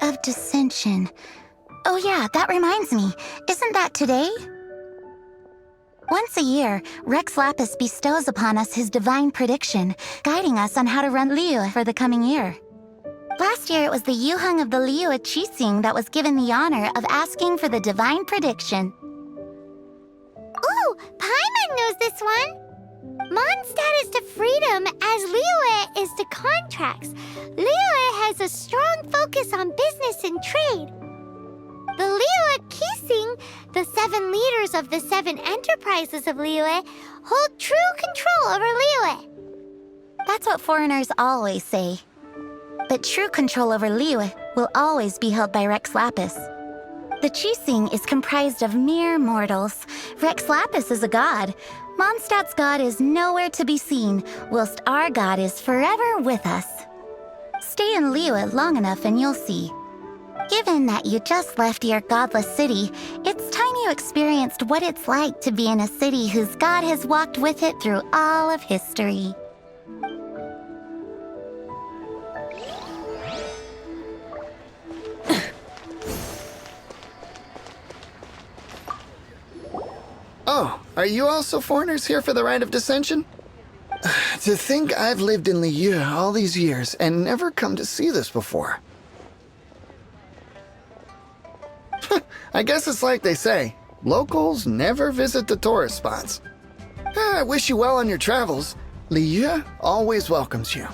of Dissension. Oh yeah, that reminds me. Isn't that today? Once a year, Rex Lapis bestows upon us his divine prediction, guiding us on how to run Liyue for the coming year. Last year, it was the Yuheng of the Liyue Qixing that was given the honor of asking for the divine prediction. Ooh, Paimon knows this one! Mondstadt is to freedom as Liyue is to contracts. Liyue has a strong focus on business and trade. The Liyue Qixing, the 7 leaders of the 7 enterprises of Liyue, hold true control over Liyue. That's what foreigners always say. But true control over Liyue will always be held by Rex Lapis. The Qixing is comprised of mere mortals. Rex Lapis is a god. Mondstadt's god is nowhere to be seen, whilst our god is forever with us. Stay in Liyue long enough and you'll see. Given that you just left your godless city, it's time you experienced what it's like to be in a city whose god has walked with it through all of history. Oh, are you also foreigners here for the Rite of Dissension? To think I've lived in Liyue all these years and never come to see this before. I guess it's like they say, locals never visit the tourist spots. I wish you well on your travels. Liyue always welcomes you.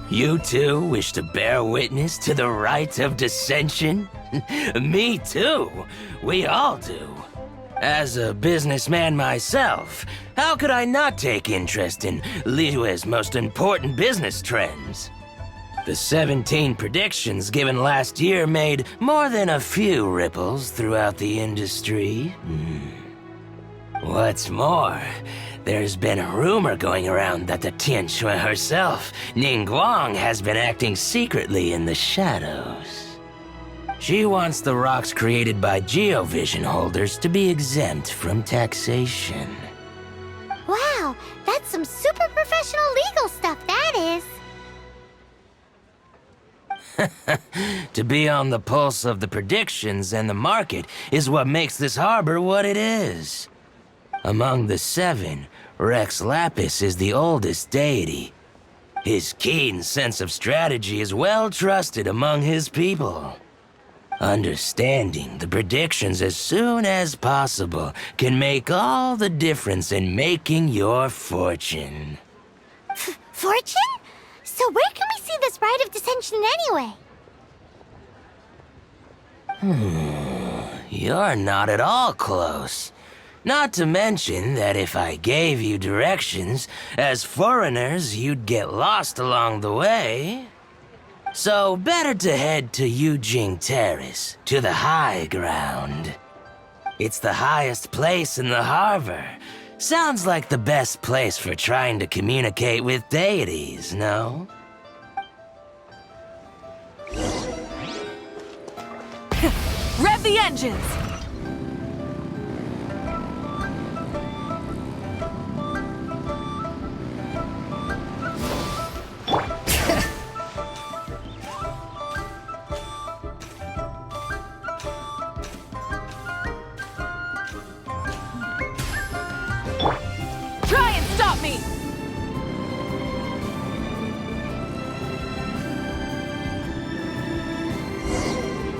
You two wish to bear witness to the rite of dissension? Me too. We all do. As a businessman myself, how could I not take interest in Liyue's most important business trends? The 17 predictions given last year made more than a few ripples throughout the industry. What's more, there's been a rumor going around that the Tianshui herself, Ningguang, has been acting secretly in the shadows. She wants the rocks created by geovision holders to be exempt from taxation. Wow, that's some super professional legal stuff, that is. To be on the pulse of the predictions and the market is what makes this harbor what it is. Among the 7, Rex Lapis is the oldest deity. His keen sense of strategy is well trusted among his people. Understanding the predictions as soon as possible can make all the difference in making your fortune. Fortune? So where can we see this Rite of Dissension anyway? You're not at all close. Not to mention that if I gave you directions, as foreigners, you'd get lost along the way. So better to head to Yujing Terrace, to the high ground. It's the highest place in the harbor. Sounds like the best place for trying to communicate with deities, no? Rev the engines! Try and stop me!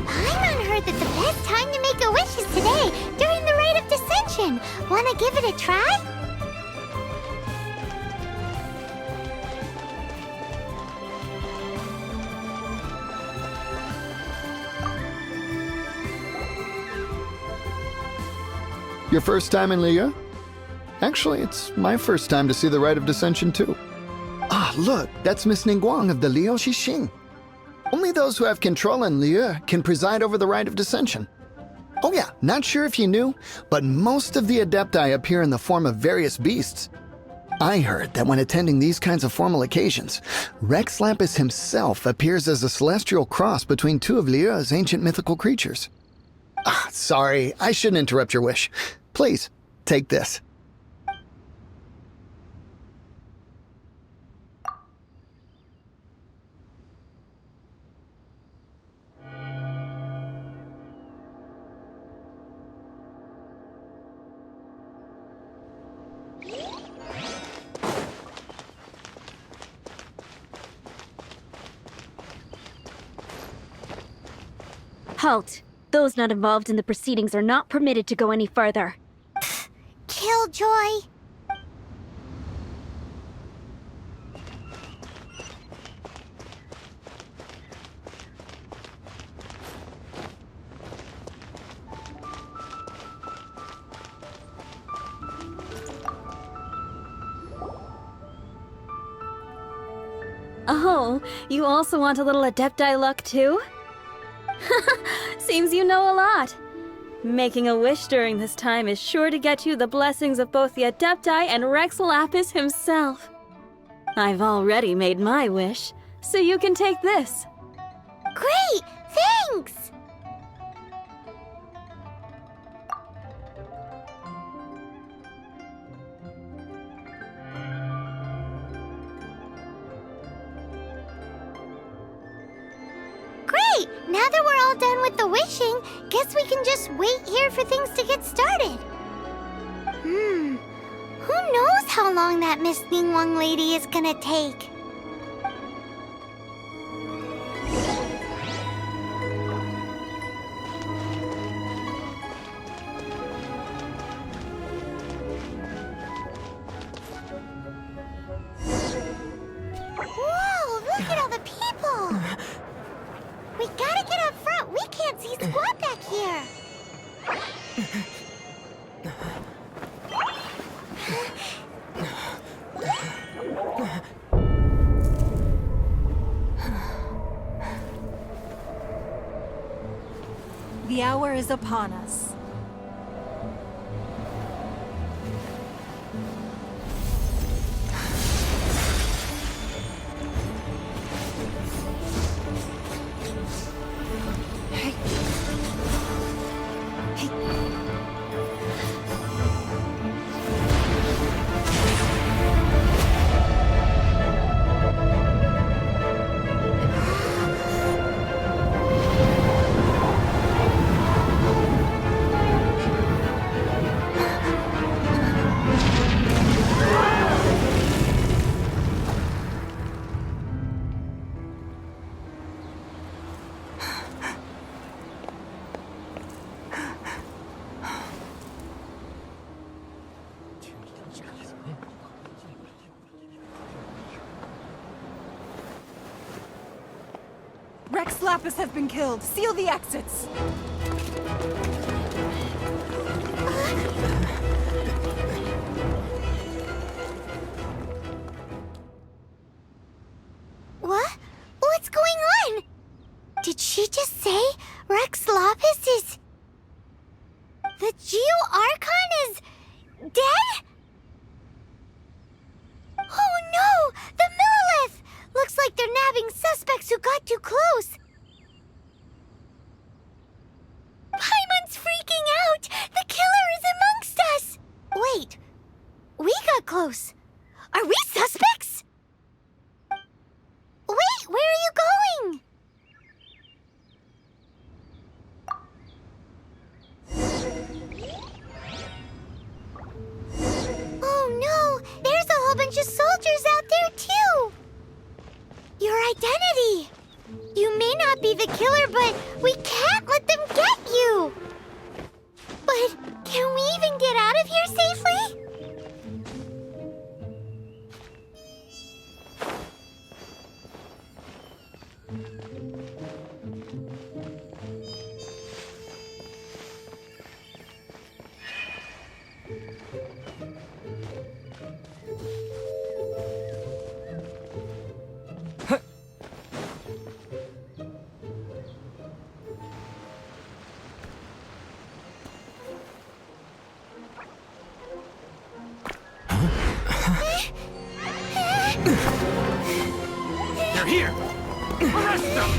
Paimon heard that the best time to make a wish is today, during the Rite of Dissension. Wanna give it a try? Your first time in Liyue? Actually, it's my first time to see the Rite of Dissension too. Ah, look, that's Miss Ningguang of the Liyue Xixing. Only those who have control in Liyue can preside over the Rite of Dissension. Oh yeah, not sure if you knew, but most of the Adepti appear in the form of various beasts. I heard that when attending these kinds of formal occasions, Rex Lapis himself appears as a celestial cross between 2 of Liyue's ancient mythical creatures. Sorry, I shouldn't interrupt your wish. Please, take this. Halt! Those not involved in the proceedings are not permitted to go any further. Killjoy. Oh, you also want a little Adepti luck too? Seems you know a lot. Making a wish during this time is sure to get you the blessings of both the Adepti and Rex Lapis himself. I've already made my wish, so you can take this. Great! Thanks! Great! Now that we're all done with the wishing, guess we can just wait here for things to get started. Who knows how long that Miss Ningguang lady is gonna take? Whoa, look at all the people! We gotta get up front. We can't see squat back here. The hour is upon us. Rex Lapis has been killed. Seal the exits. What? What's going on? Did she just say Rex Lapis is... The Geo-Archon is... dead? Oh no! The Millilith! Looks like they're nabbing suspects who got too close. Paimon's freaking out! The killer is amongst us! Wait, we got close. Are we suspects? Wait, where are you going? Oh no, there's a whole bunch of soldiers out there too! Your identity! You may not be the killer, but we can't let them get you! But can we even get out of here safely? They're here! Arrest them!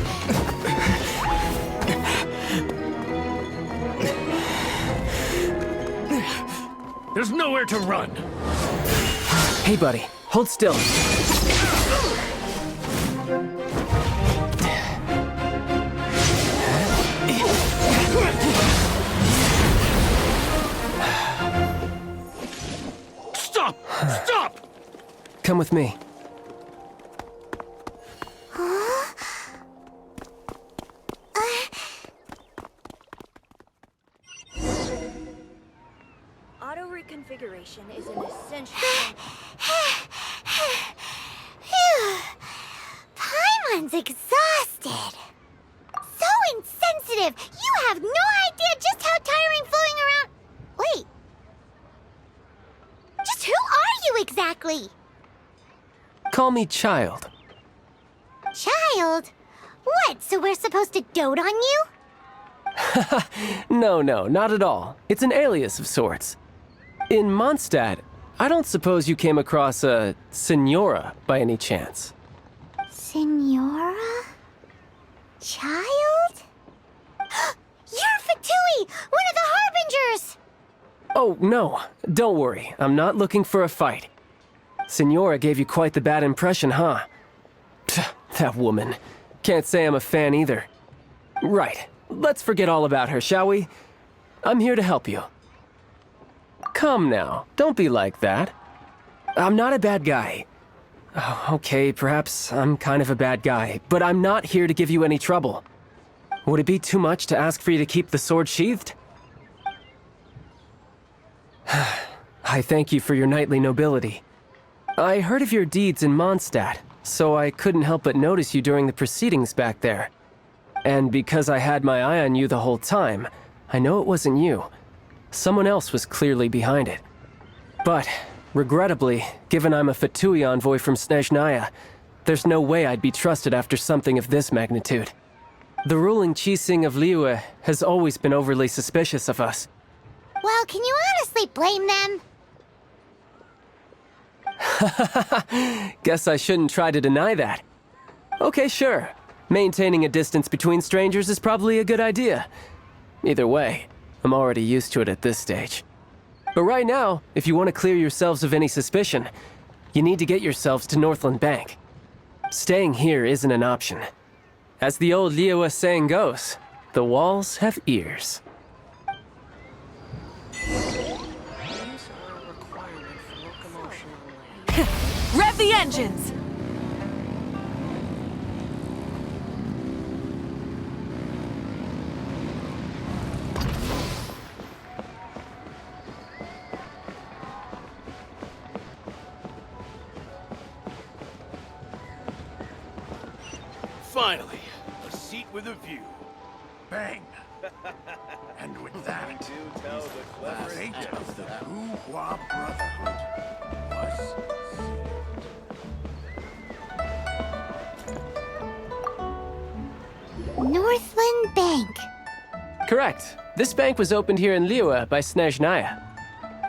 There's nowhere to run. Hey, buddy, hold still. Stop! Stop! Come with me. Auto reconfiguration is an essential. Phew. Paimon's exhausted. So insensitive. You have no idea just how tiring fooling around. Wait. Just who are you exactly? Call me Child. Child? What, so we're supposed to dote on you? No, not at all. It's an alias of sorts. In Mondstadt, I don't suppose you came across a Senora by any chance. Senora? Child? You're Fatui, one of the Harbingers! Oh, no. Don't worry. I'm not looking for a fight. Senora gave you quite the bad impression, huh? Pfft, that woman. Can't say I'm a fan either. Right. Let's forget all about her, shall we? I'm here to help you. Come now. Don't be like that. I'm not a bad guy. Oh, okay, perhaps I'm kind of a bad guy, but I'm not here to give you any trouble. Would it be too much to ask for you to keep the sword sheathed? I thank you for your knightly nobility. I heard of your deeds in Mondstadt, so I couldn't help but notice you during the proceedings back there. And because I had my eye on you the whole time, I know it wasn't you. Someone else was clearly behind it. But, regrettably, given I'm a Fatui envoy from Snezhnaya, there's no way I'd be trusted after something of this magnitude. The ruling Qixing of Liyue has always been overly suspicious of us. Well, can you honestly blame them? Guess I shouldn't try to deny that. Okay, sure. Maintaining a distance between strangers is probably a good idea. Either way, I'm already used to it at this stage. But right now, if you want to clear yourselves of any suspicion, you need to get yourselves to Northland Bank. Staying here isn't an option. As the old Liyue saying goes, the walls have ears. Rev the engines! Finally, a seat with a view. Bang! And with that, the fate of the Bourgeois Brotherhood was Northland Bank. Correct. This bank was opened here in Liyue by Snezhnaya.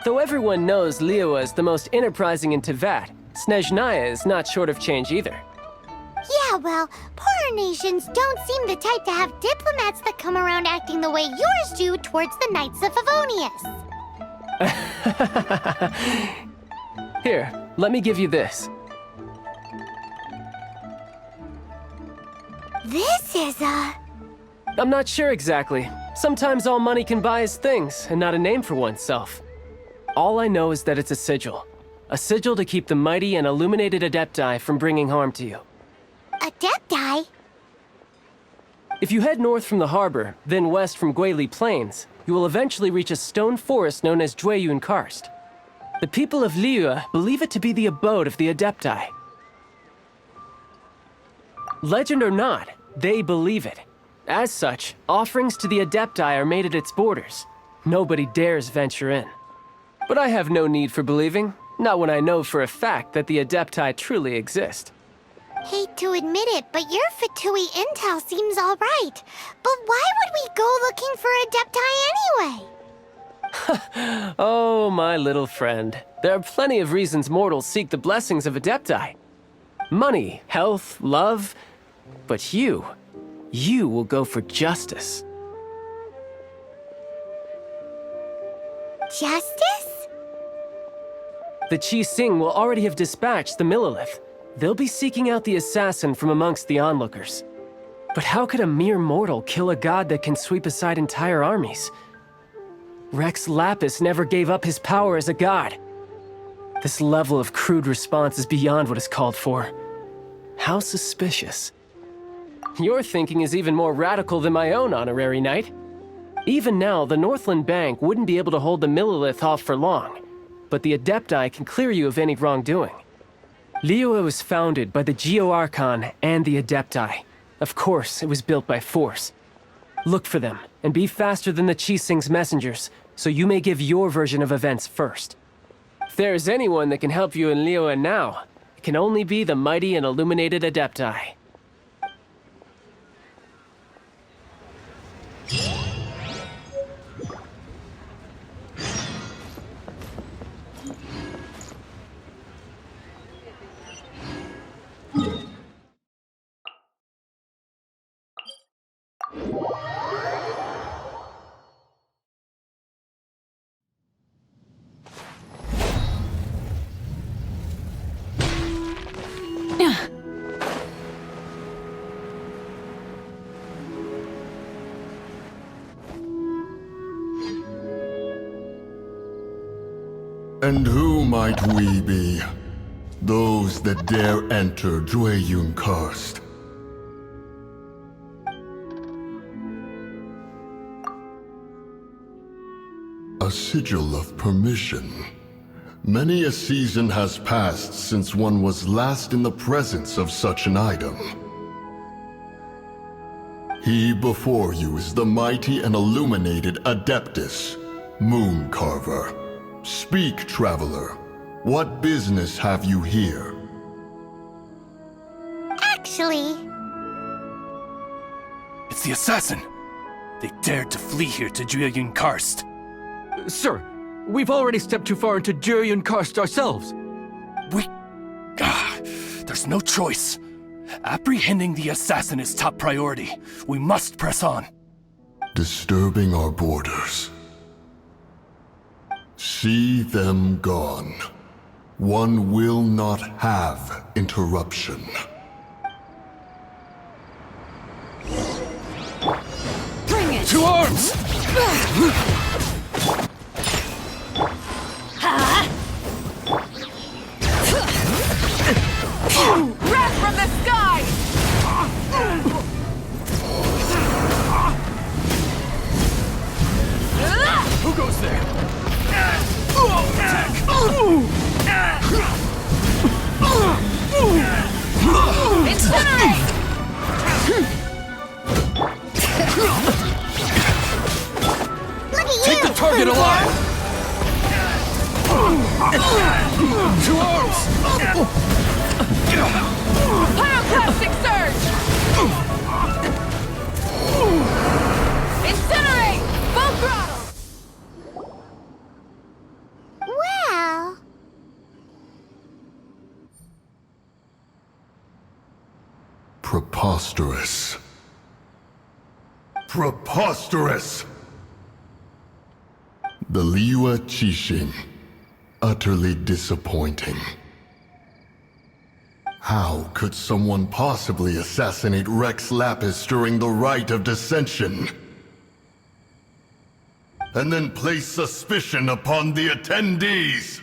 Though everyone knows Liyue is the most enterprising in Teyvat, Snezhnaya is not short of change either. Yeah, well, poorer nations don't seem the type to have diplomats that come around acting the way yours do towards the Knights of Favonius. Here, let me give you this. This is a... I'm not sure exactly. Sometimes all money can buy is things, and not a name for oneself. All I know is that it's a sigil. A sigil to keep the mighty and illuminated Adepti from bringing harm to you. Adepti? If you head north from the harbor, then west from Guili Plains, you will eventually reach a stone forest known as Jueyun Karst. The people of Liyue believe it to be the abode of the Adepti. Legend or not, they believe it. As such, offerings to the Adepti are made at its borders. Nobody dares venture in. But I have no need for believing, not when I know for a fact that the Adepti truly exist. Hate to admit it, but your Fatui intel seems all right. But why would we go looking for Adepti anyway? Oh, my little friend. There are plenty of reasons mortals seek the blessings of Adepti. Money, health, love. But you will go for justice. Justice? The Qi Sing will already have dispatched the Millilith. They'll be seeking out the assassin from amongst the onlookers. But how could a mere mortal kill a god that can sweep aside entire armies? Rex Lapis never gave up his power as a god. This level of crude response is beyond what is called for. How suspicious. Your thinking is even more radical than my own, Honorary Knight. Even now, the Northland Bank wouldn't be able to hold the Millilith off for long, but the Adepti can clear you of any wrongdoing. Liyue was founded by the Geo-Archon and the Adepti. Of course, it was built by force. Look for them, and be faster than the Qi Sing's messengers, so you may give your version of events first. If there is anyone that can help you in Liyue now, it can only be the mighty and illuminated Adepti. And who might we be? Those that dare enter Jueyun Karst. A sigil of permission. Many a season has passed since one was last in the presence of such an item. He before you is the mighty and illuminated Adeptus, Moon Carver. Speak, traveler. What business have you here? Actually, It's the assassin! They dared to flee here to Jueyun Karst. Sir, we've already stepped too far into Jueyun Karst ourselves. There's no choice. Apprehending the assassin is top priority. We must press on. Disturbing our borders. See them gone. One will not have interruption. Bring it! To arms! Wrath from the sky! Who goes there? Incinerate! look at Take you! the target alive! To arms! Pyroclastic surge! Incinerate! Full throttle! Well, Preposterous. Preposterous! The Liyue Qixing. Utterly disappointing. How could someone possibly assassinate Rex Lapis during the Rite of Dissension? And then place suspicion upon the attendees?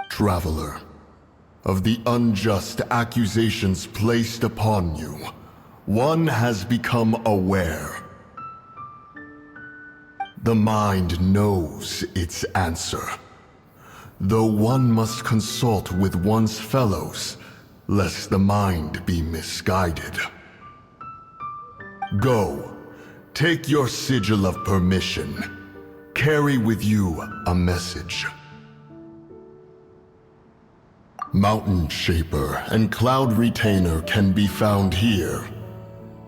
Traveler, of the unjust accusations placed upon you, one has become aware. The mind knows its answer, though one must consult with one's fellows, lest the mind be misguided. Go, take your sigil of permission. Carry with you a message. Mountain Shaper and Cloud Retainer can be found here.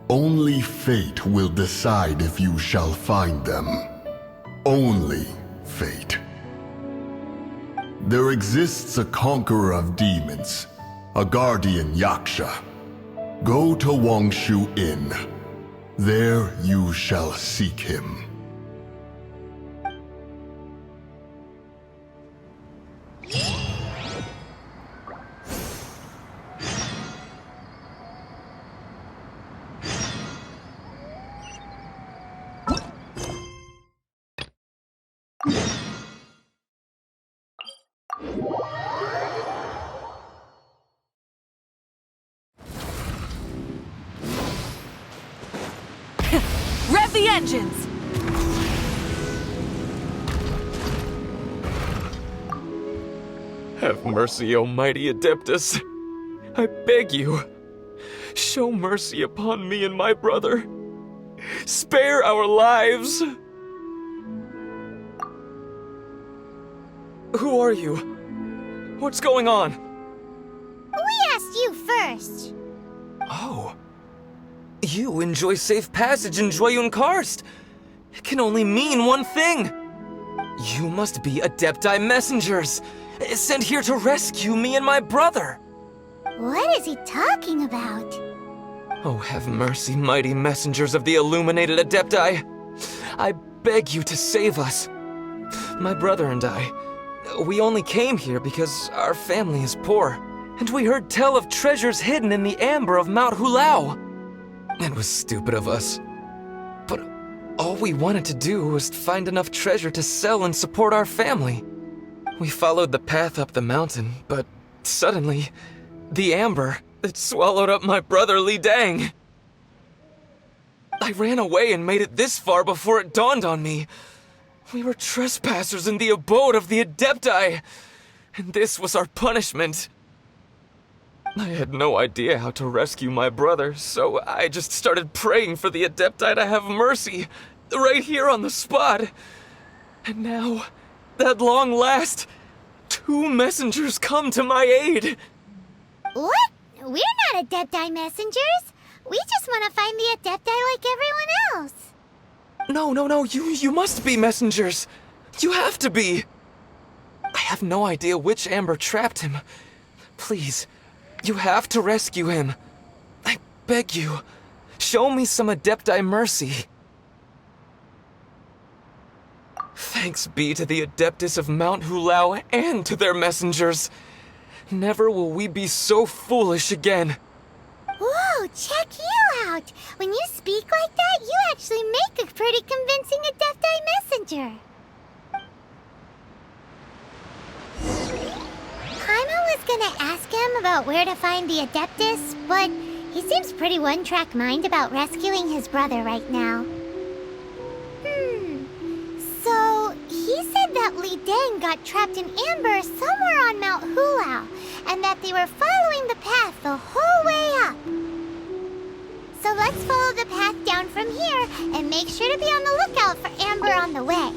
Only fate will decide if you shall find them. Only fate. There exists a conqueror of demons, a guardian Yaksha. Go to Wangshu Inn. There you shall seek him. Rev the engines! Have mercy, O mighty Adeptus. I beg you, show mercy upon me and my brother. Spare our lives! Who are you? What's going on? We asked you first. Oh. You enjoy safe passage in Joyun Karst. It can only mean one thing. You must be Adepti messengers, sent here to rescue me and my brother. What is he talking about? Oh, have mercy, mighty messengers of the illuminated Adepti. I beg you to save us. My brother and I, we only came here because our family is poor, and we heard tell of treasures hidden in the amber of Mount Hulao. It was stupid of us. But all we wanted to do was find enough treasure to sell and support our family. We followed the path up the mountain, but suddenly, the amber, it swallowed up my brother Li Dang. I ran away and made it this far before it dawned on me. We were trespassers in the abode of the Adepti, and this was our punishment. I had no idea how to rescue my brother, so I just started praying for the Adepti to have mercy, right here on the spot. And now, at long last, 2 messengers come to my aid. What? We're not Adepti messengers. We just want to find the Adepti like everyone else. No, you must be messengers. You have to be. I have no idea which amber trapped him. Please, you have to rescue him. I beg you, show me some Adepti mercy. Thanks be to the Adeptus of Mount Hulao and to their messengers. Never will we be so foolish again. Whoa, check you out! When you speak like that, you actually make a pretty convincing Adepti messenger. Paimon was gonna ask him about where to find the Adeptus, but he seems pretty one-track mind about rescuing his brother right now. So, he said that Li Dang got trapped in amber somewhere on Mount Hulao, and that they were following the path the whole way up. So let's follow the path down from here, and make sure to be on the lookout for amber on the way.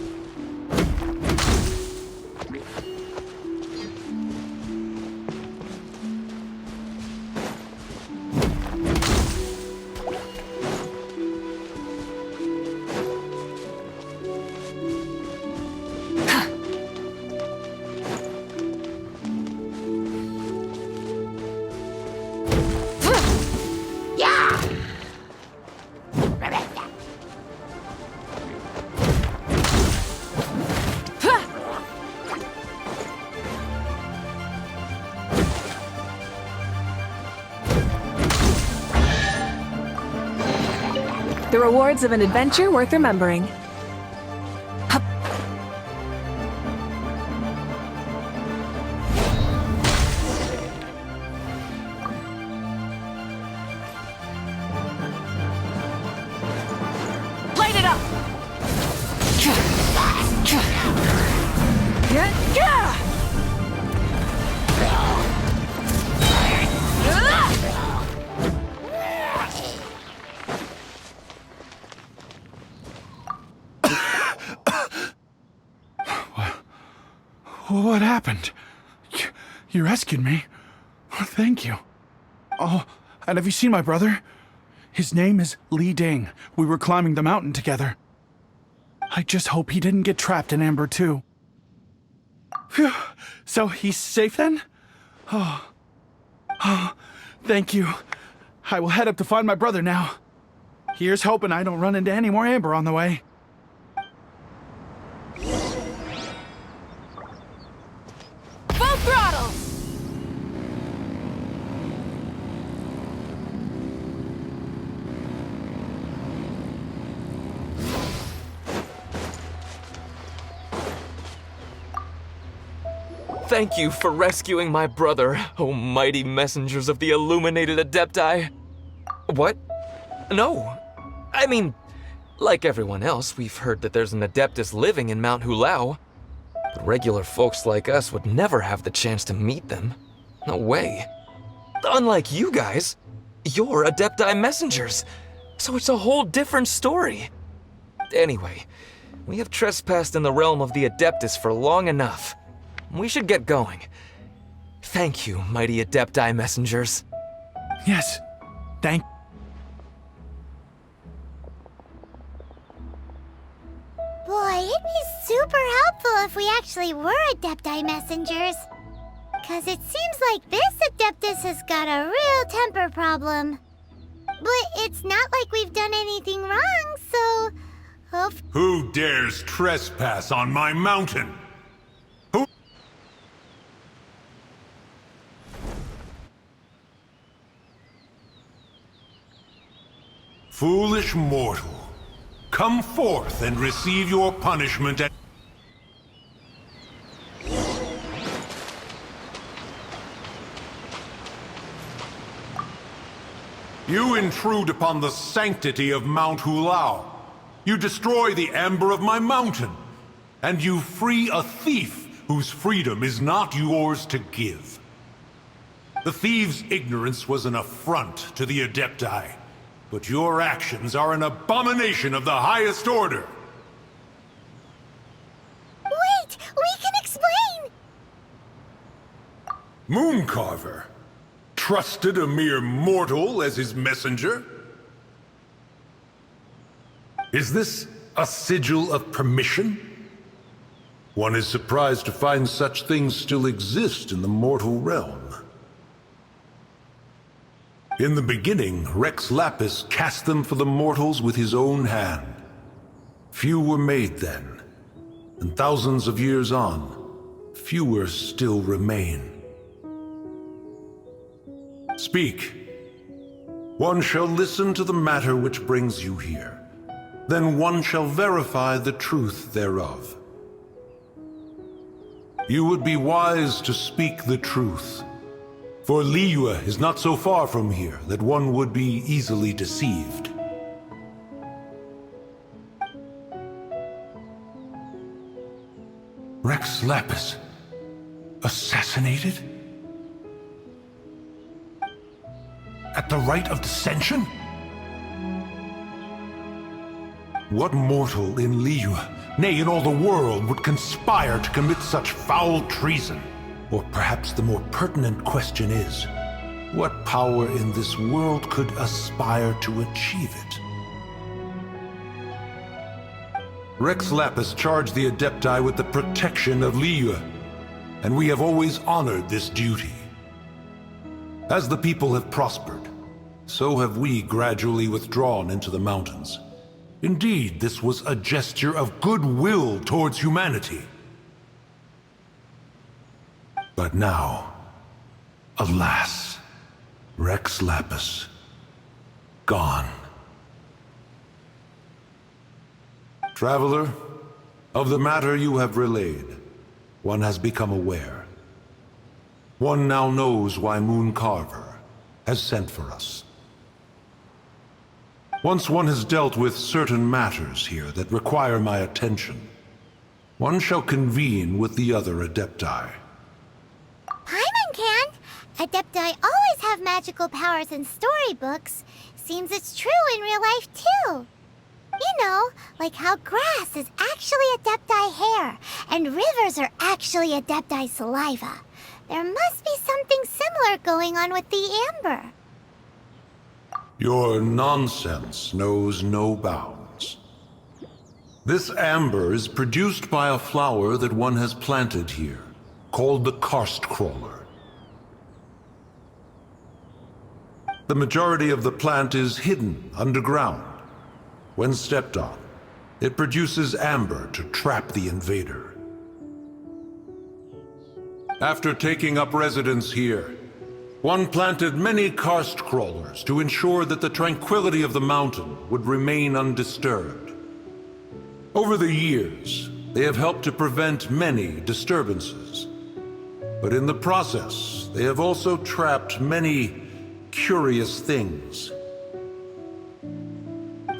The rewards of an adventure worth remembering. Hup. Light it up! What happened? You rescued me. Thank you. Oh, and have you seen my brother? His name is Li Ding. We were climbing the mountain together. I just hope he didn't get trapped in amber too. Phew. So he's safe then? Oh, thank you. I will head up to find my brother now. Here's hoping I don't run into any more amber on the way. Full throttle! Thank you for rescuing my brother, oh mighty messengers of the illuminated Adepti. What? No. I mean, like everyone else, we've heard that there's an Adeptus living in Mount Hulao. But regular folks like us would never have the chance to meet them. No way. Unlike you guys, you're Adepti messengers, so it's a whole different story. Anyway, we have trespassed in the realm of the Adeptus for long enough. We should get going. Thank you, mighty Adepti messengers. Yes, thank. Boy, it'd be super helpful if we actually were Adepti messengers. Cause it seems like this Adeptus has got a real temper problem. But it's not like we've done anything wrong, so... Who dares trespass on my mountain? Who? Foolish mortal, come forth and receive your punishment at... You intrude upon the sanctity of Mount Hulao. You destroy the amber of my mountain. And you free a thief whose freedom is not yours to give. The thief's ignorance was an affront to the Adepti. But your actions are an abomination of the highest order. Wait! We can explain! Mooncarver trusted a mere mortal as his messenger? Is this a sigil of permission? One is surprised to find such things still exist in the mortal realm. In the beginning, Rex Lapis cast them for the mortals with his own hand. Few were made then, and thousands of years on, fewer still remain. Speak. One shall listen to the matter which brings you here. Then one shall verify the truth thereof. You would be wise to speak the truth. For Liyue is not so far from here that one would be easily deceived. Rex Lapis, assassinated? At the rite of dissension? What mortal in Liyue, nay in all the world, would conspire to commit such foul treason? Or perhaps the more pertinent question is, what power in this world could aspire to achieve it? Rex Lapis charged the Adepti with the protection of Liyue, and we have always honored this duty. As the people have prospered, so have we gradually withdrawn into the mountains. Indeed, this was a gesture of goodwill towards humanity. But now, alas, Rex Lapis, gone. Traveler, of the matter you have relayed, one has become aware. One now knows why Mooncarver has sent for us. Once one has dealt with certain matters here that require my attention, one shall convene with the other Adepti. Paimon can! Adepti always have magical powers in storybooks. Seems it's true in real life, too. You know, like how grass is actually Adepti hair, and rivers are actually Adepti saliva. There must be something similar going on with the amber. Your nonsense knows no bounds. This amber is produced by a flower that one has planted here, called the karst crawler. The majority of the plant is hidden underground. When stepped on, it produces amber to trap the invader. After taking up residence here, one planted many karst crawlers to ensure that the tranquility of the mountain would remain undisturbed. Over the years, they have helped to prevent many disturbances. But in the process, they have also trapped many curious things.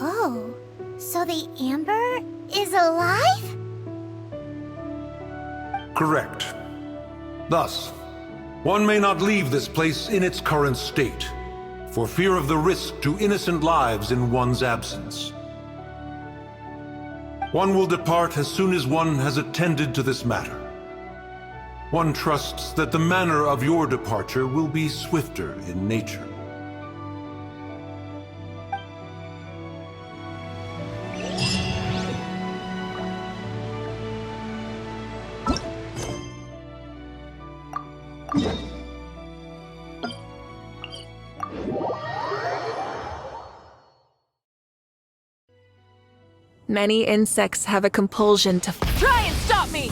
Oh, so the amber is alive? Correct. Thus, one may not leave this place in its current state, for fear of the risk to innocent lives in one's absence. One will depart as soon as one has attended to this matter. One trusts that the manner of your departure will be swifter in nature. Many insects have a compulsion to try and stop me!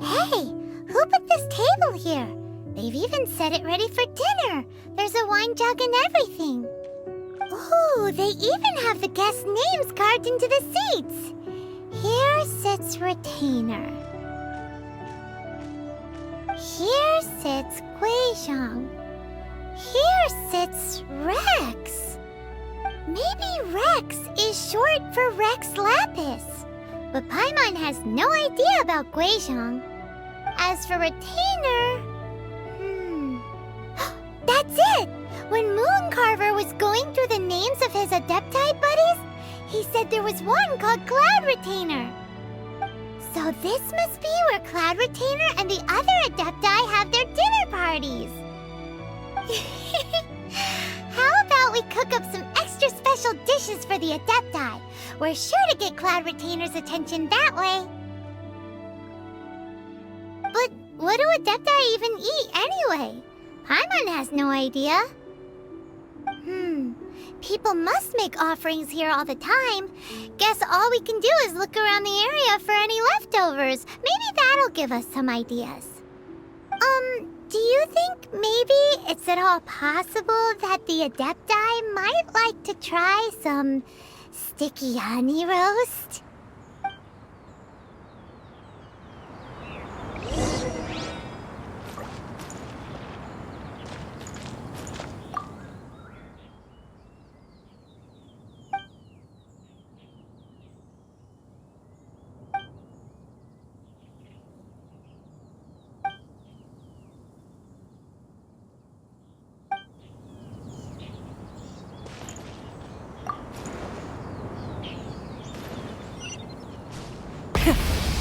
Hey, who put this table here? They've even set it ready for dinner. There's a wine jug and everything. Ooh, they even have the guests' names carved into the seats. Here sits Retainer. Here sits Guizhong. Here sits Rex. Maybe Rex is short for Rex Lapis. But Paimon has no idea about Guizhong. As for Retainer... That's it! When Mooncarver was going through the names of his Adepti buddies, he said there was one called Cloud Retainer. So this must be where Cloud Retainer and the other Adepti have their dinner parties. How about we cook up some extra special dishes for the Adepti? We're sure to get Cloud Retainer's attention that way. But what do Adepti even eat anyway? Paimon has no idea. People must make offerings here all the time. Guess all we can do is look around the area for any leftovers. Maybe that'll give us some ideas. Do you think maybe it's at all possible that the Adepti might like to try some sticky honey roast?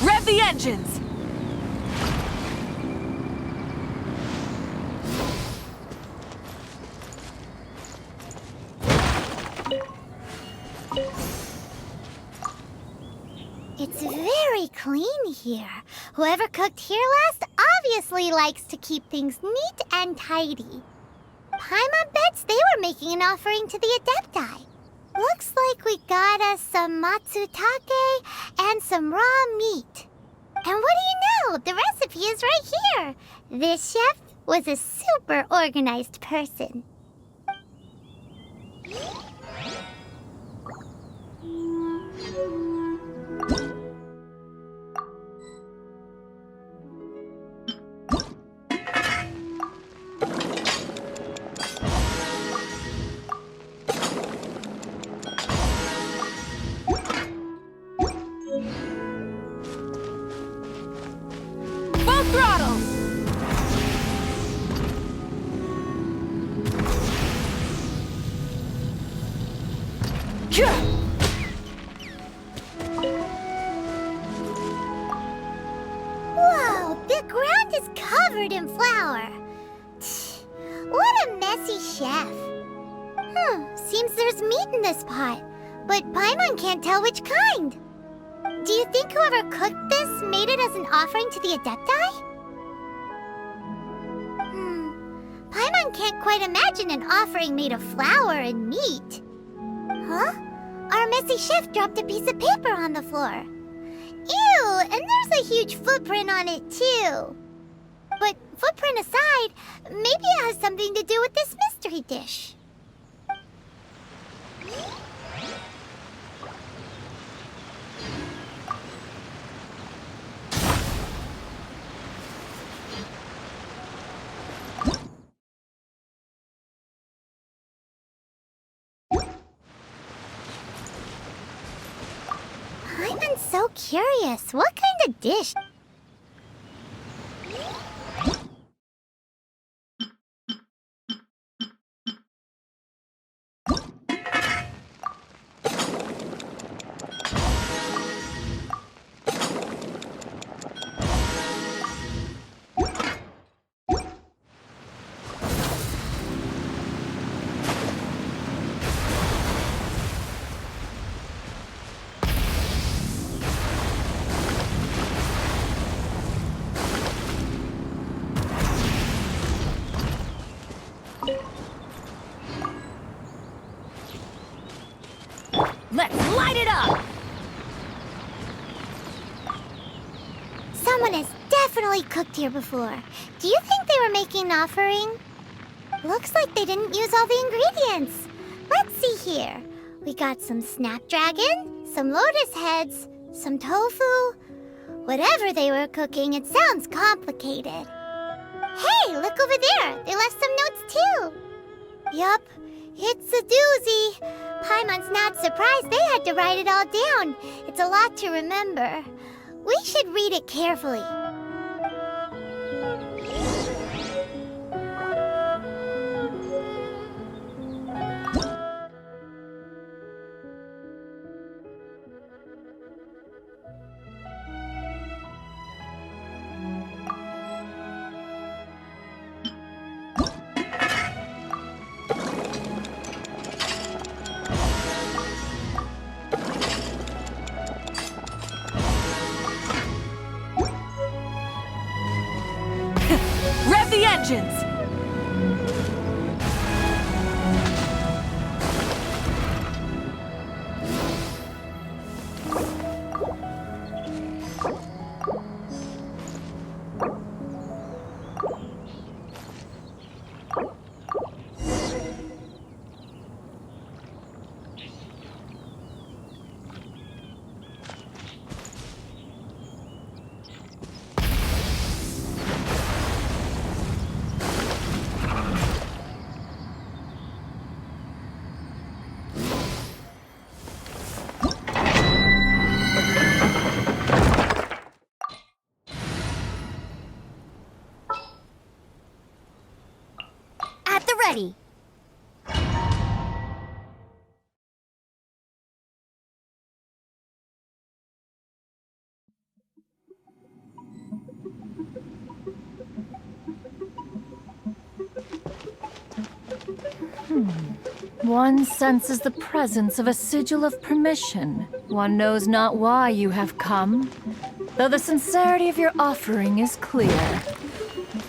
Rev the engines! It's very clean here. Whoever cooked here last obviously likes to keep things neat and tidy. Paimon bets they were making an offering to the Adepti. Looks like we got us some matsutake and some raw meat. And what do you know? The recipe is right here. This chef was a super organized person. Full throttle! Whoa, the ground is covered in flour. What a messy chef. Seems there's meat in this pot, but Paimon can't tell which kind. Do you think whoever cooked this made it as an offering to the Adepti? Paimon can't quite imagine an offering made of flour and meat. Huh? Our messy chef dropped a piece of paper on the floor. Ew, and there's a huge footprint on it too. But footprint aside, maybe it has something to do with this mystery dish. I'm so curious. What kind of dish? Let's light it up! Someone has definitely cooked here before. Do you think they were making an offering? Looks like they didn't use all the ingredients. Let's see here. We got some snapdragon, some lotus heads, some tofu. Whatever they were cooking, it sounds complicated. Hey, look over there. They left some notes too. Yup, it's a doozy. Paimon's not surprised they had to write it all down. It's a lot to remember. We should read it carefully. Rev the engines! At the ready. One senses the presence of a sigil of permission. One knows not why you have come, though the sincerity of your offering is clear.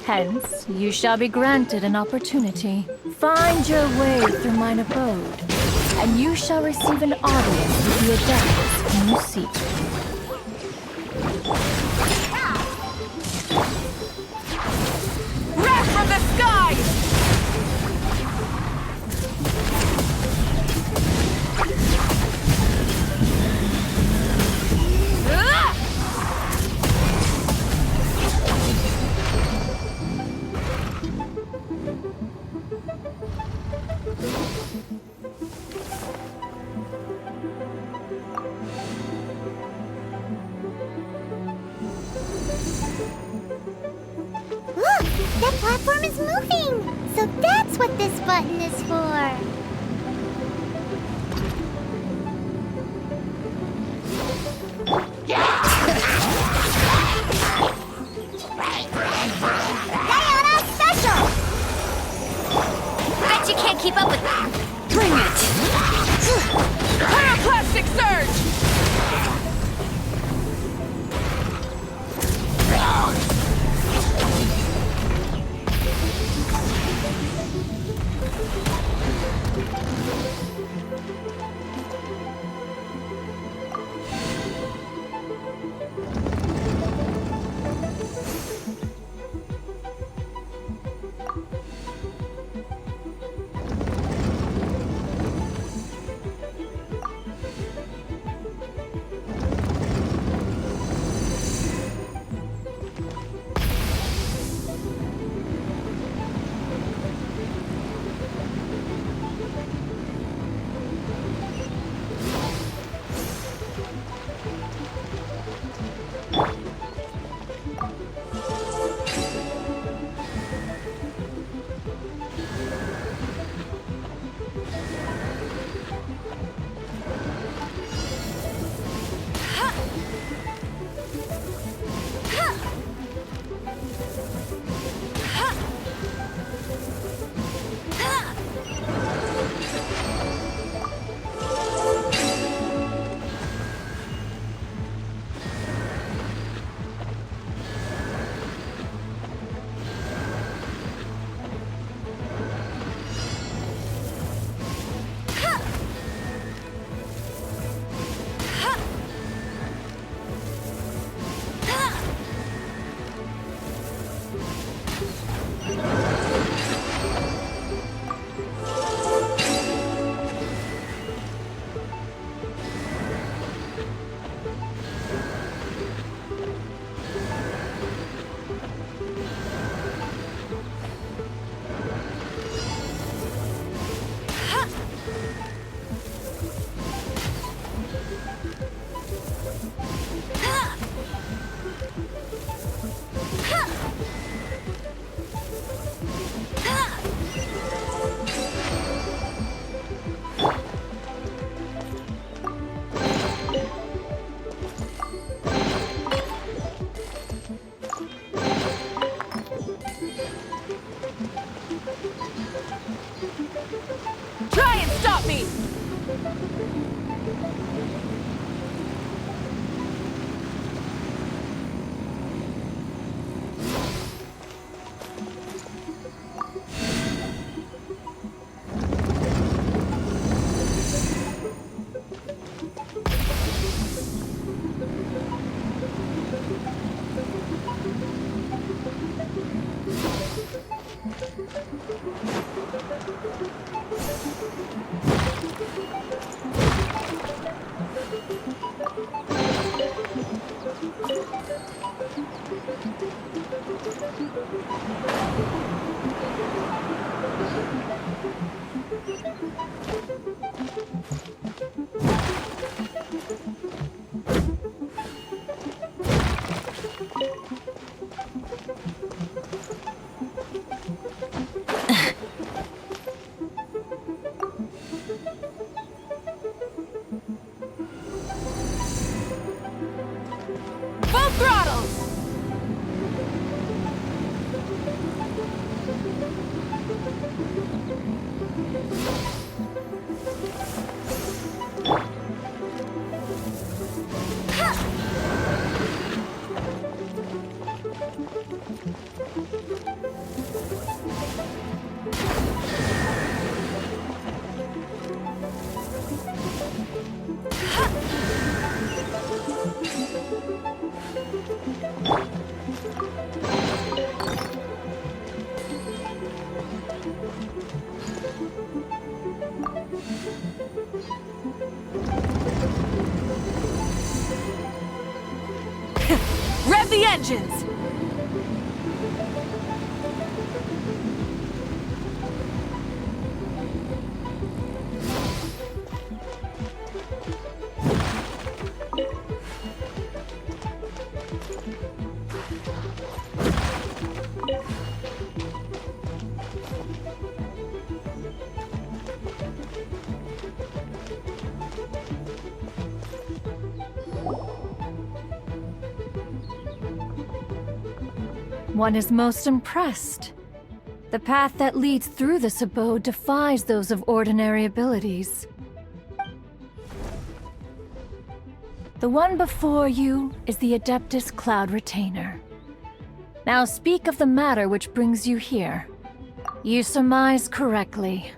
Hence, you shall be granted an opportunity. Find your way through mine abode, and you shall receive an audience with the Adeptus whom you seek. Wrath from the skies! Look, that platform is moving. So that's what this button is for. Diana Special! Bet you can't keep up with that. Bring it! Pyroclastic surge! Full throttle! Rev the engines! One is most impressed. The path that leads through this abode defies those of ordinary abilities. The one before you is the Adeptus Cloud Retainer. Now speak of the matter which brings you here. You surmise correctly.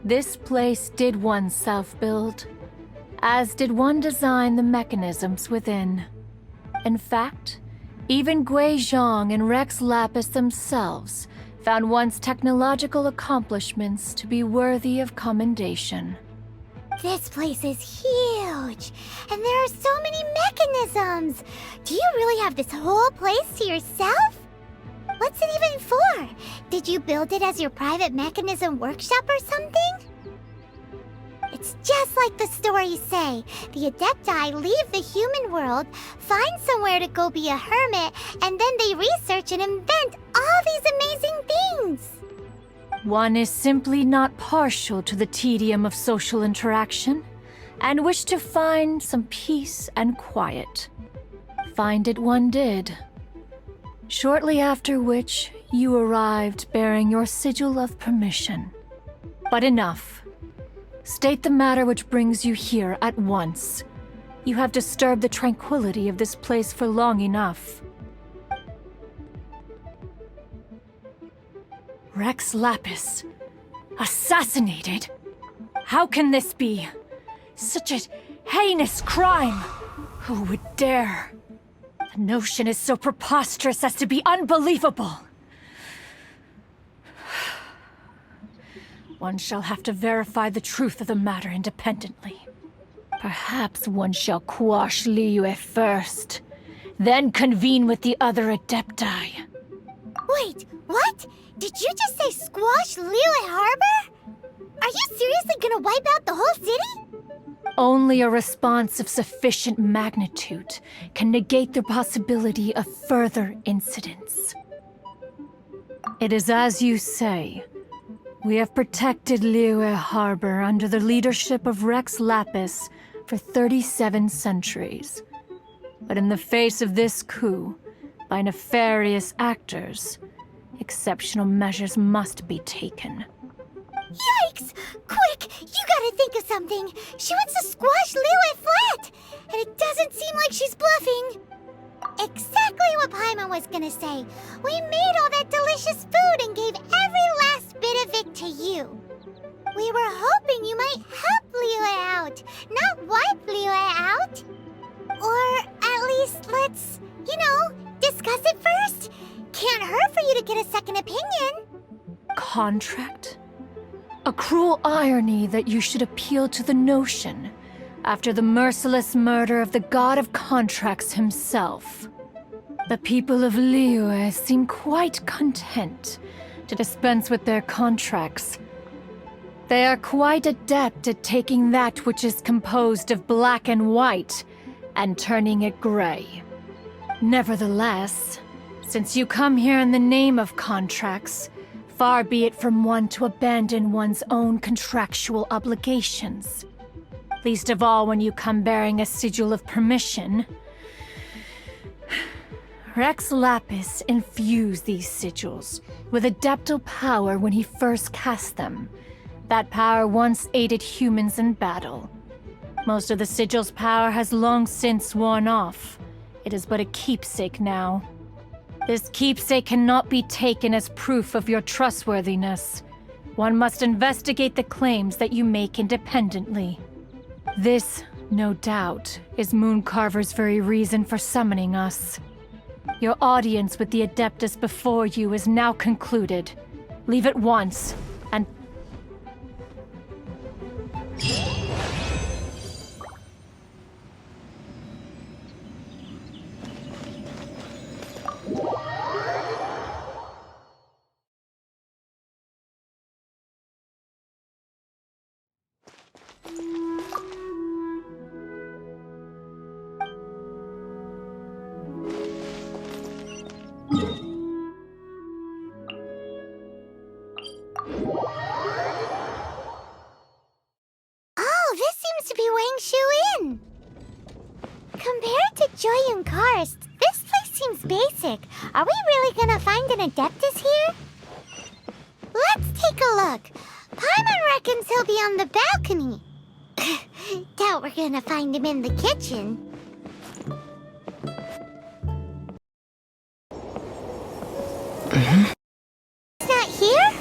This place did one self-build, as did one design the mechanisms within. In fact, even Gui Zhang and Rex Lapis themselves found one's technological accomplishments to be worthy of commendation. This place is huge, and there are so many mechanisms. Do you really have this whole place to yourself? What's it even for? Did you build it as your private mechanism workshop or something? It's just like the stories say. The Adepti leave the human world, find somewhere to go be a hermit, and then they research and invent all these amazing things. One is simply not partial to the tedium of social interaction, and wished to find some peace and quiet. Find it one did. Shortly after which, you arrived bearing your sigil of permission. But enough. State the matter which brings you here at once. You have disturbed the tranquility of this place for long enough. Rex Lapis. Assassinated? How can this be? Such a heinous crime! Who would dare? The notion is so preposterous as to be unbelievable. One shall have to verify the truth of the matter independently. Perhaps one shall quash Liyue first, then convene with the other Adepti. Wait, what? Did you just say squash Liyue Harbor? Are you seriously gonna wipe out the whole city? Only a response of sufficient magnitude can negate the possibility of further incidents. It is as you say. We have protected Liyue Harbor under the leadership of Rex Lapis for 37 centuries. But in the face of this coup, by nefarious actors, exceptional measures must be taken. Yikes! Quick, you gotta think of something. She wants to squash Liyue flat, and it doesn't seem like she's bluffing. Exactly what Paimon was gonna say. We made all that delicious food and gave every last bit of it to you. We were hoping you might help Liyue out, not wipe Liyue out. Or at least let's, discuss it first. Can't hurt for you to get a second opinion. Contract? A cruel irony that you should appeal to the notion after the merciless murder of the god of contracts himself. The people of Liyue seem quite content to dispense with their contracts. They are quite adept at taking that which is composed of black and white and turning it gray. Nevertheless, since you come here in the name of contracts, far be it from one to abandon one's own contractual obligations. Least of all when you come bearing a sigil of permission. Rex Lapis infused these sigils with adeptal power when he first cast them. That power once aided humans in battle. Most of the sigil's power has long since worn off. It is but a keepsake now. This keepsake cannot be taken as proof of your trustworthiness. One must investigate the claims that you make independently. This, no doubt, is Mooncarver's very reason for summoning us. Your audience with the Adeptus before you is now concluded. Leave at once, and... Oh, this seems to be Wang Shu Inn. Compared to Joyun Karst, this place seems basic. Are we really gonna find an Adeptus here? Let's take a look. Paimon reckons he'll be on the balcony. Doubt we're gonna find him in the kitchen. He's not here?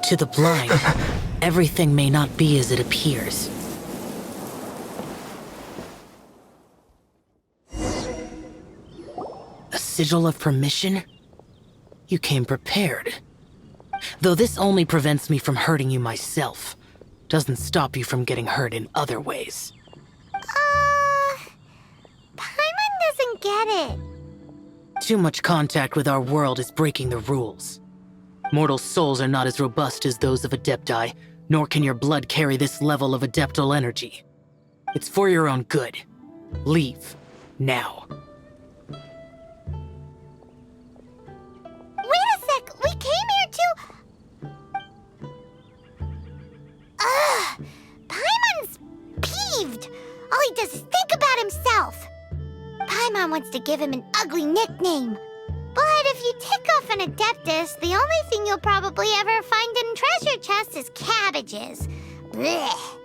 To the blind, everything may not be as it appears. A sigil of permission? You came prepared. Though this only prevents me from hurting you myself, doesn't stop you from getting hurt in other ways. Paimon doesn't get it. Too much contact with our world is breaking the rules. Mortal souls are not as robust as those of Adepti, nor can your blood carry this level of adeptal energy. It's for your own good. Leave. Now. Wait a sec, we came here to... Paimon's peeved. All he does is think about himself. Paimon wants to give him an ugly nickname. But if you tick off an Adeptus, the only thing you'll probably ever find in treasure chests is cabbages. Blech.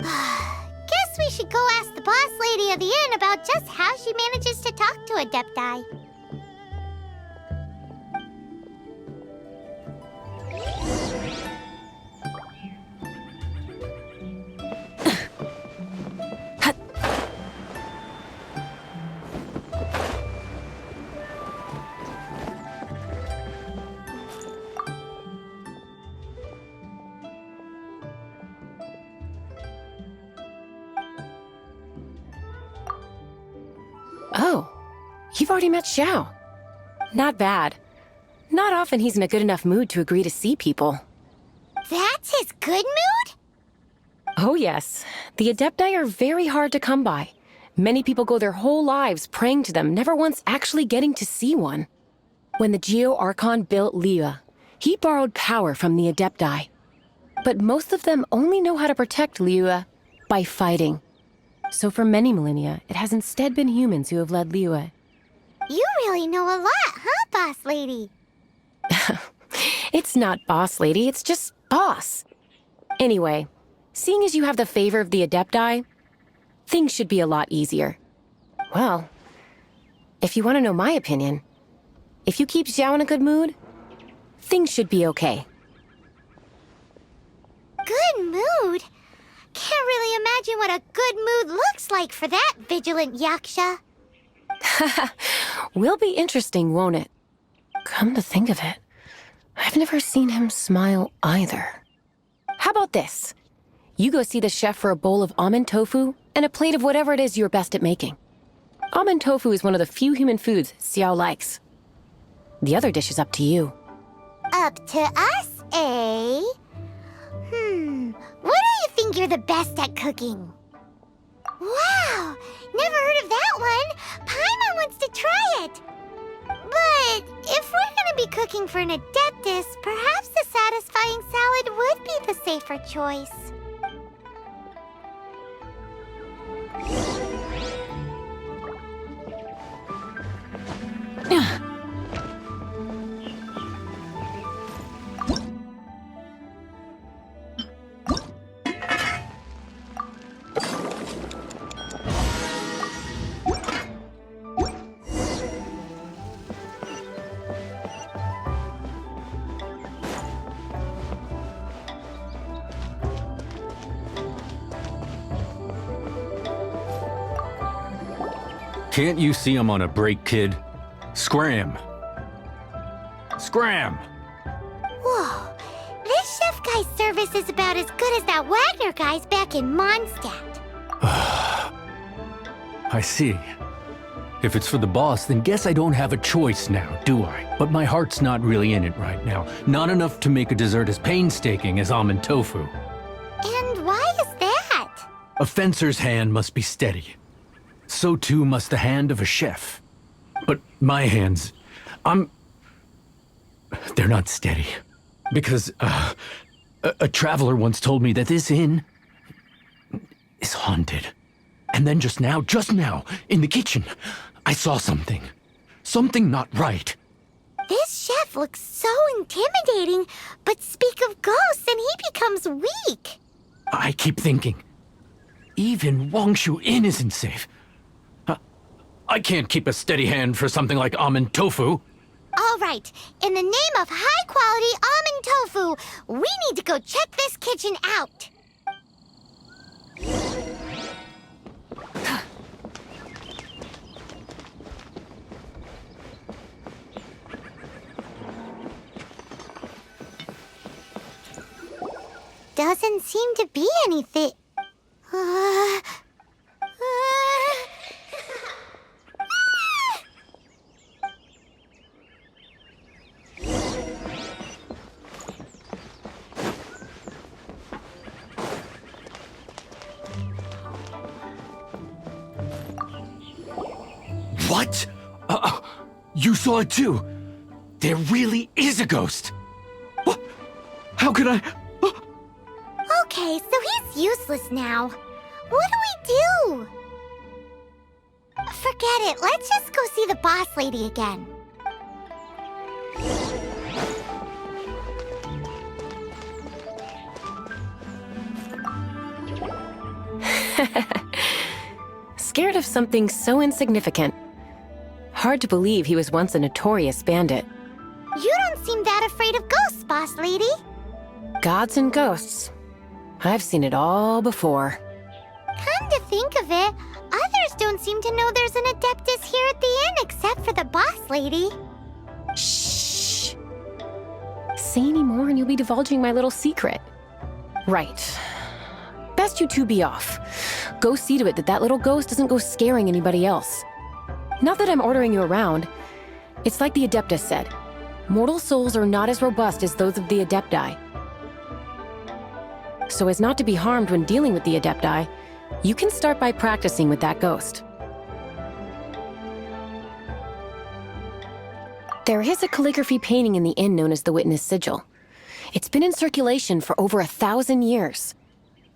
Guess we should go ask the boss lady of the inn about just how she manages to talk to Adepti. Oh, you've already met Xiao. Not bad. Not often he's in a good enough mood to agree to see people. That's his good mood? Oh yes, the Adepti are very hard to come by. Many people go their whole lives praying to them, never once actually getting to see one. When the Geo Archon built Liyue, he borrowed power from the Adepti. But most of them only know how to protect Liyue by fighting. So for many millennia, it has instead been humans who have led Liyue. You really know a lot, huh, boss lady? It's not boss lady, it's just boss. Anyway, seeing as you have the favor of the Adepti, things should be a lot easier. Well, if you want to know my opinion, if you keep Xiao in a good mood, things should be okay. Good mood? Can't really imagine what a good mood looks like for that vigilant yaksha. Will be interesting, won't it? Come to think of it, I've never seen him smile either. How about this? You go see the chef for a bowl of almond tofu and a plate of whatever it is you're best at making. Almond tofu is one of the few human foods Xiao likes. The other dish is up to you. Up to us, eh? What do you think you're the best at cooking? Wow! Never heard of that one! Paimon wants to try it! But if we're gonna be cooking for an Adeptus, perhaps the satisfying salad would be the safer choice. Can't you see I'm on a break, kid? Scram! Scram! Whoa, this chef guy's service is about as good as that Wagner guy's back in Mondstadt. I see. If it's for the boss, then guess I don't have a choice now, do I? But my heart's not really in it right now. Not enough to make a dessert as painstaking as almond tofu. And why is that? A fencer's hand must be steady. So too must the hand of a chef. But my hands, they're not steady. Because, a traveler once told me that this inn is haunted. And then just now, in the kitchen, I saw something. Something not right. This chef looks so intimidating, but speak of ghosts and he becomes weak. I keep thinking, even Wangshu Inn isn't safe. I can't keep a steady hand for something like almond tofu. All right, in the name of high-quality almond tofu, we need to go check this kitchen out. Doesn't seem to be anything. What? You saw it too? There really is a ghost. What? How could I? Okay, so he's useless now. What do we do? Forget it. Let's just go see the boss lady again. Scared of something so insignificant. Hard to believe he was once a notorious bandit. You don't seem that afraid of ghosts, boss lady. Gods and ghosts. I've seen it all before. Come to think of it, others don't seem to know there's an Adeptus here at the inn except for the boss lady. Shh. Say any more and you'll be divulging my little secret. Right. Best you two be off. Go see to it that that little ghost doesn't go scaring anybody else. Not that I'm ordering you around. It's like the Adeptus said. Mortal souls are not as robust as those of the Adepti. So as not to be harmed when dealing with the Adepti, you can start by practicing with that ghost. There is a calligraphy painting in the inn known as the Witness Sigil. It's been in circulation for over 1,000 years.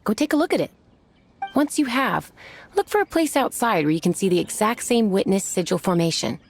Go take a look at it. Once you have, look for a place outside where you can see the exact same Witness Sigil formation.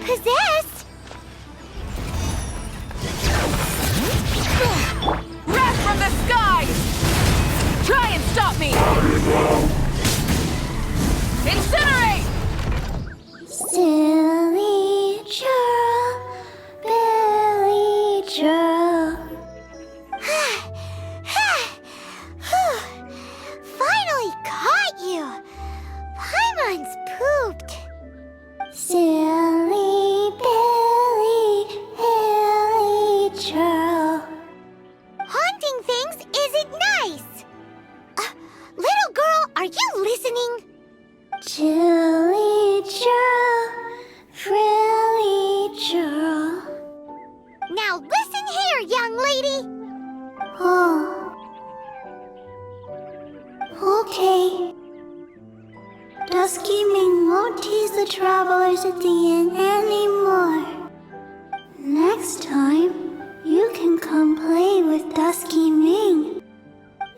possessed? Wrath from the skies! Try and stop me! Incinerate! Silly churl, Billy churl. Finally caught you! Paimon's pooped. Silly Billy, Billy churl. Haunting things isn't nice. Little girl, are you listening? Chilly churl, frilly churl. Now listen here, young lady. Oh. Okay. Dusky Ming won't tease the travelers at the inn anymore. Next time, you can come play with Dusky Ming.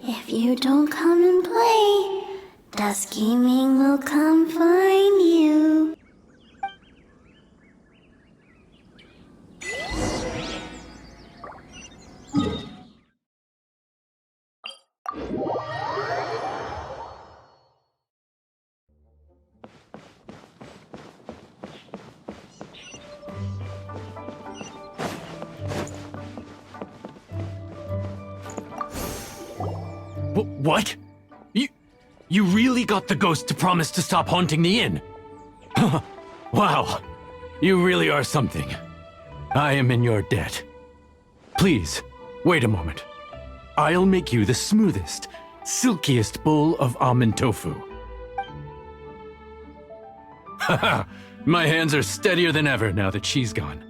If you don't come and play, Dusky Ming will come find you. What? You really got the ghost to promise to stop haunting the inn? Wow, you really are something. I am in your debt. Please, wait a moment. I'll make you the smoothest, silkiest bowl of almond tofu. Haha, my hands are steadier than ever now that she's gone.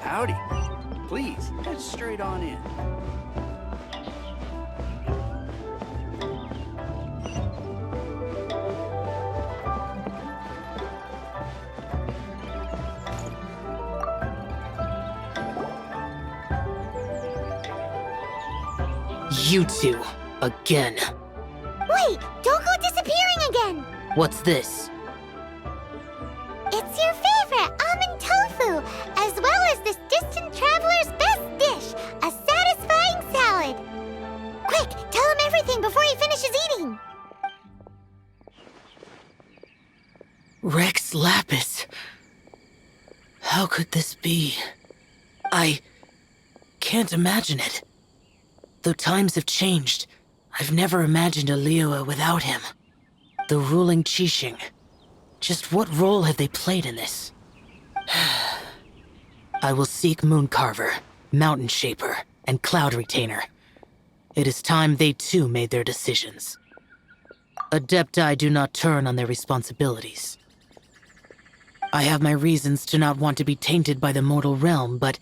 Howdy. Please, head straight on in. You two, again. Wait, don't go disappearing again. What's this? It's your favorite almond tofu, as well as this distant traveler's best dish, a satisfying salad. Quick, tell him everything before he finishes eating. Rex Lapis. How could this be? I can't imagine it. Though times have changed, I've never imagined a Liyue without him. The ruling Qixing. Just what role have they played in this? I will seek Mooncarver, Mountain Shaper, and Cloud Retainer. It is time they too made their decisions. Adepti do not turn on their responsibilities. I have my reasons to not want to be tainted by the mortal realm, but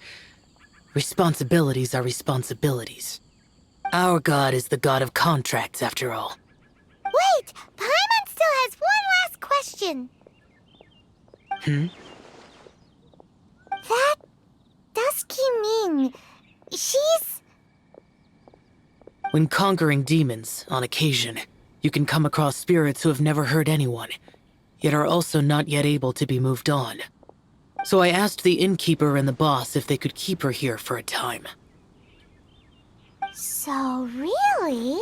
responsibilities are responsibilities. Our god is the god of contracts, after all. Wait, Paimon still has one last question. That Dusky Ming, she's... When conquering demons, on occasion, you can come across spirits who have never hurt anyone, yet are also not yet able to be moved on. So I asked the innkeeper and the boss if they could keep her here for a time. So really,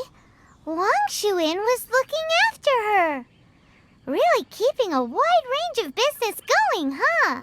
Wangshu Inn was looking after her. Really keeping a wide range of business going, huh?